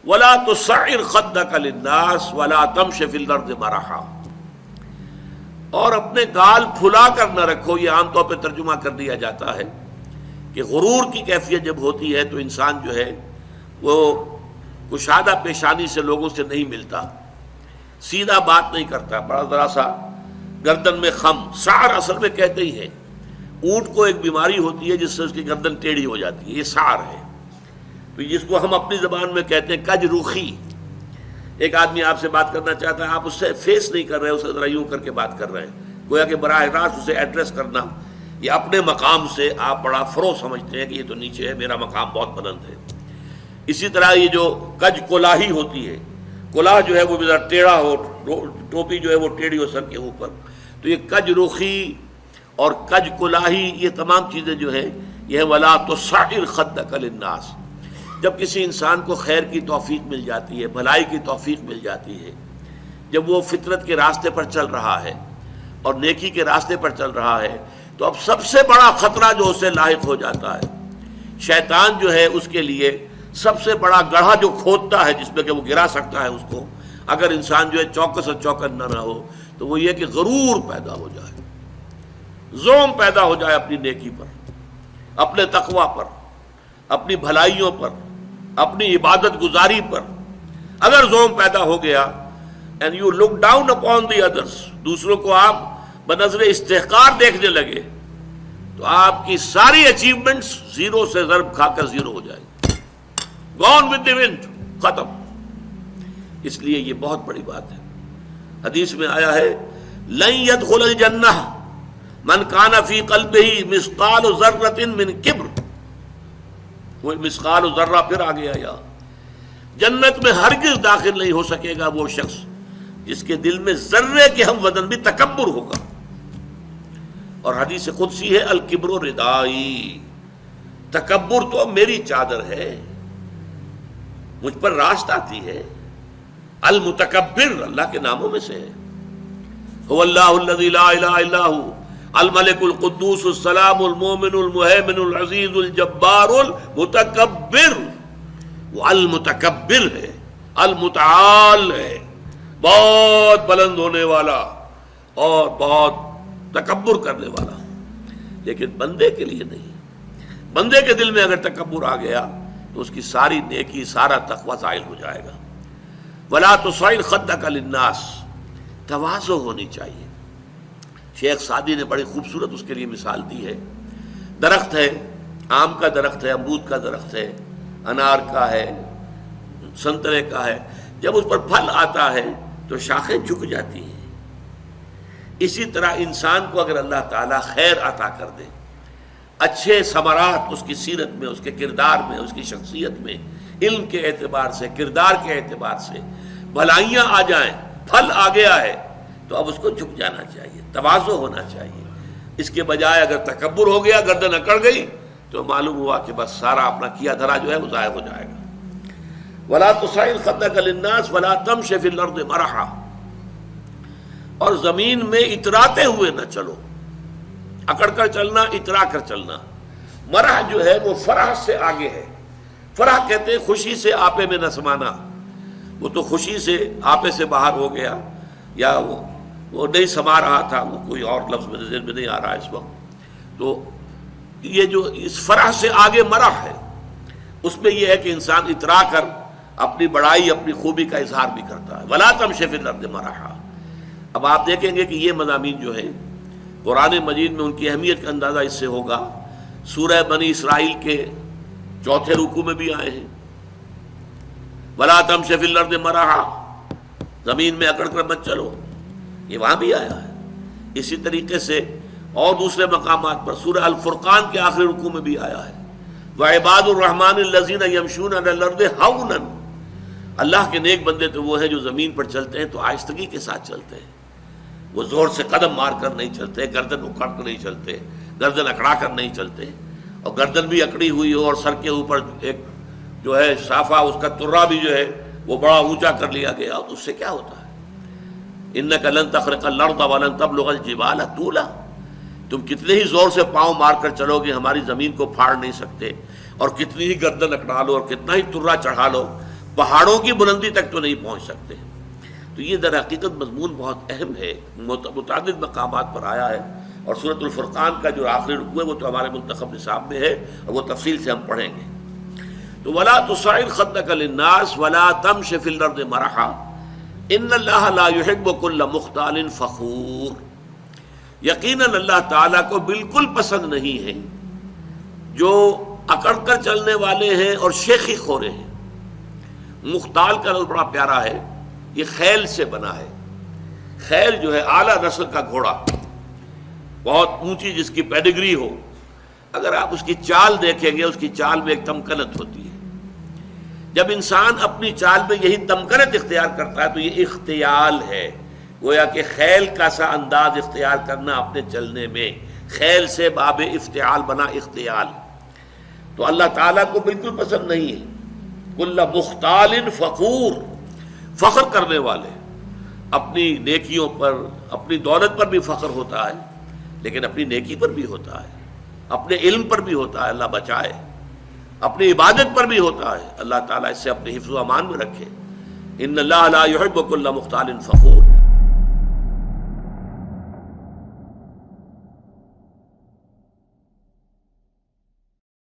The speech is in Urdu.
ولا تصعر خدك للناس ولا تمش في الارض مرحا، اور اپنے گال پھلا کر نہ رکھو. یہ عام طور پہ ترجمہ کر دیا جاتا ہے کہ غرور کی کیفیت جب ہوتی ہے تو انسان جو ہے وہ کشادہ پیشانی سے لوگوں سے نہیں ملتا، سیدھا بات نہیں کرتا، بڑا ذرا سا گردن میں خم. سعر اصل میں کہتے ہی ہیں، اونٹ کو ایک بیماری ہوتی ہے جس سے اس کی گردن ٹیڑھی ہو جاتی ہے، یہ سعر ہے. تو جس کو ہم اپنی زبان میں کہتے ہیں کج روخی. ایک آدمی آپ سے بات کرنا چاہتا ہے، آپ اس سے فیس نہیں کر رہے، اسے ذرا یوں کر کے بات کر رہے ہیں، گویا کہ براہ راست اسے ایڈریس کرنا، یہ اپنے مقام سے آپ بڑا فرو سمجھتے ہیں کہ یہ تو نیچے ہے، میرا مقام بہت بلند ہے. اسی طرح یہ جو کج کولاہی ہوتی ہے، کولاہ جو ہے وہ ذرا ٹیڑھا ہو، ٹوپی جو ہے وہ ٹیڑھی ہو سر کے اوپر، تو یہ کج روخی اور کج کولاہی یہ تمام چیزیں جو ہے یہ ولا تصعر خدک للناس. جب کسی انسان کو خیر کی توفیق مل جاتی ہے، بھلائی کی توفیق مل جاتی ہے، جب وہ فطرت کے راستے پر چل رہا ہے اور نیکی کے راستے پر چل رہا ہے، تو اب سب سے بڑا خطرہ جو اسے لاحق ہو جاتا ہے، شیطان جو ہے اس کے لیے سب سے بڑا گڑھا جو کھودتا ہے جس میں کہ وہ گرا سکتا ہے اس کو، اگر انسان جو ہے چوکس اور چوکن نہ ہو، تو وہ یہ کہ غرور پیدا ہو جائے، زوم پیدا ہو جائے اپنی نیکی پر، اپنے تقوی پر، اپنی بھلائیوں پر، اپنی عبادت گزاری پر. اگر زوم پیدا ہو گیا and you look down upon the others، دوسروں کو آپ بنظر استحقار دیکھنے لگے، تو آپ کی ساری اچیومنٹس زیرو سے ضرب کھا کر زیرو ہو جائے گی، gone with the wind، ختم. اس لیے یہ بہت بڑی بات ہے. حدیث میں آیا ہے لن يدخل الجنہ من کان فی قلبہ مثقال ذرۃ من کبر. وہ مثقال ذرہ پھر آ گیا، یا جنت میں ہرگز داخل نہیں ہو سکے گا وہ شخص جس کے دل میں ذرے کے ہم وزن بھی تکبر ہوگا. اور حدیث قدسی ہے الکبر ردائی، تکبر تو میری چادر ہے، مجھ پر راست آتی ہے. المتکبر اللہ کے ناموں میں سے ہے. هو اللہ الذی لا الہ الا هو الملک القدوس السلام المومن المہیمن العزیز الجبار المتکبر. وہ المتکبر ہے، المتعال ہے، بہت بلند ہونے والا اور بہت تکبر کرنے والا. لیکن بندے کے لیے نہیں. بندے کے دل میں اگر تکبر آ گیا تو اس کی ساری نیکی، سارا تقوی زائل ہو جائے گا. ولا تصعر خدک للناس، تواضع ہونی چاہیے. شیخ سعدی نے بڑی خوبصورت اس کے لیے مثال دی ہے. درخت ہے، آم کا درخت ہے، امرود کا درخت ہے، انار کا ہے، سنترے کا ہے. جب اس پر پھل آتا ہے تو شاخیں جھک جاتی ہیں. اسی طرح انسان کو اگر اللہ تعالیٰ خیر عطا کر دے، اچھے ثمرات اس کی سیرت میں، اس کے کردار میں، اس کی شخصیت میں، علم کے اعتبار سے، کردار کے اعتبار سے بھلائیاں آ جائیں، پھل آ گیا ہے، تو اب اس کو جھک جانا چاہیے، تواضع ہونا چاہیے. اس کے بجائے اگر تکبر ہو گیا، گردن اکڑ گئی، تو معلوم ہوا کہ بس سارا اپنا کیا دھرا جو ہے وہ ضائع ہو جائے گا. ولا تصعر خدک للناس ولا تمش فی الارض مرحا، اور زمین میں اتراتے ہوئے نہ چلو. اکڑ کر چلنا، اترا کر چلنا. مرح جو ہے وہ فرح سے آگے ہے. فرح کہتے ہیں خوشی سے آپے میں نہ سمانا. وہ تو خوشی سے آپے سے باہر ہو گیا، یا وہ نہیں سما رہا تھا، وہ کوئی اور لفظ میرے ذہن میں نہیں آ رہا اس وقت. تو یہ جو اس فرح سے آگے مرح ہے، اس میں یہ ہے کہ انسان اترا کر اپنی بڑائی، اپنی خوبی کا اظہار بھی کرتا ہے. ولا تمش فی الارض مرحا. اب آپ دیکھیں گے کہ یہ مضامین جو ہیں قرآن مجید میں ان کی اہمیت کا اندازہ اس سے ہوگا. سورہ بنی اسرائیل کے 4 رکوع میں بھی آئے ہیں، ولا تمش فی الارض مرحا، زمین میں اکڑ کر مت چلو، یہ وہاں بھی آیا ہے. اسی طریقے سے اور دوسرے مقامات پر سورہ الفرقان کے آخری رکوع میں بھی آیا ہے، وعباد الرحمن الذین یمشون علی الارض ہونا. اللہ کے نیک بندے تو وہ ہیں جو زمین پر چلتے ہیں تو آہستگی کے ساتھ چلتے ہیں. وہ زور سے قدم مار کر نہیں چلتے، گردن اکڑ کر نہیں چلتے، گردن اکڑا کر نہیں چلتے. اور گردن بھی اکڑی ہوئی ہو اور سر کے اوپر ایک جو ہے صافہ، اس کا ترا بھی جو ہے وہ بڑا اونچا کر لیا گیا، تو اس سے کیا ہوتا ہے؟ انک لن تخرق الارض ولن تبلغ الجبال طولا. تم کتنے ہی زور سے پاؤں مار کر چلو گے، ہماری زمین کو پھاڑ نہیں سکتے. اور کتنی ہی گردن اکڑا لو اور کتنا ہی ترا چڑھا لو، پہاڑوں کی بلندی تک تو نہیں پہنچ سکتے. تو یہ در حقیقت مضمون بہت اہم ہے، متعدد مقامات پر آیا ہے، اور سورۃ الفرقان کا جو آخری رکوع ہے وہ تو ہمارے منتخب نصاب میں ہے اور وہ تفصیل سے ہم پڑھیں گے. تو ولا تصعر خدک للناس ولا تمش فی الارض مرحا ان اللہ لا يحب كل مختال فخور. یقیناً اللہ تعالیٰ کو بالکل پسند نہیں ہے جو اکڑ کر چلنے والے ہیں اور شیخی خورے ہیں. مختال کا لفظ بڑا پیارا ہے، یہ خیل سے بنا ہے. خیل جو ہے اعلیٰ نسل کا گھوڑا، بہت اونچی جس کی پیڈگری ہو، اگر آپ اس کی چال دیکھیں گے اس کی چال میں ایک تمکنت ہوتی ہے. جب انسان اپنی چال میں یہی تمکنت اختیار کرتا ہے تو یہ اختیال ہے، گویا کہ خیل کا سا انداز اختیار کرنا اپنے چلنے میں. خیل سے باب افتعال بنا اختیال. تو اللہ تعالیٰ کو بالکل پسند نہیں ہے کل مختال فخور، فخر کرنے والے. اپنی نیکیوں پر، اپنی دولت پر بھی فخر ہوتا ہے، لیکن اپنی نیکی پر بھی ہوتا ہے، اپنے علم پر بھی ہوتا ہے، اللہ بچائے، اپنی عبادت پر بھی ہوتا ہے. اللہ تعالیٰ اس سے اپنے حفظ و امان میں رکھے. ان اللہ لا يحب كل مختال فخور.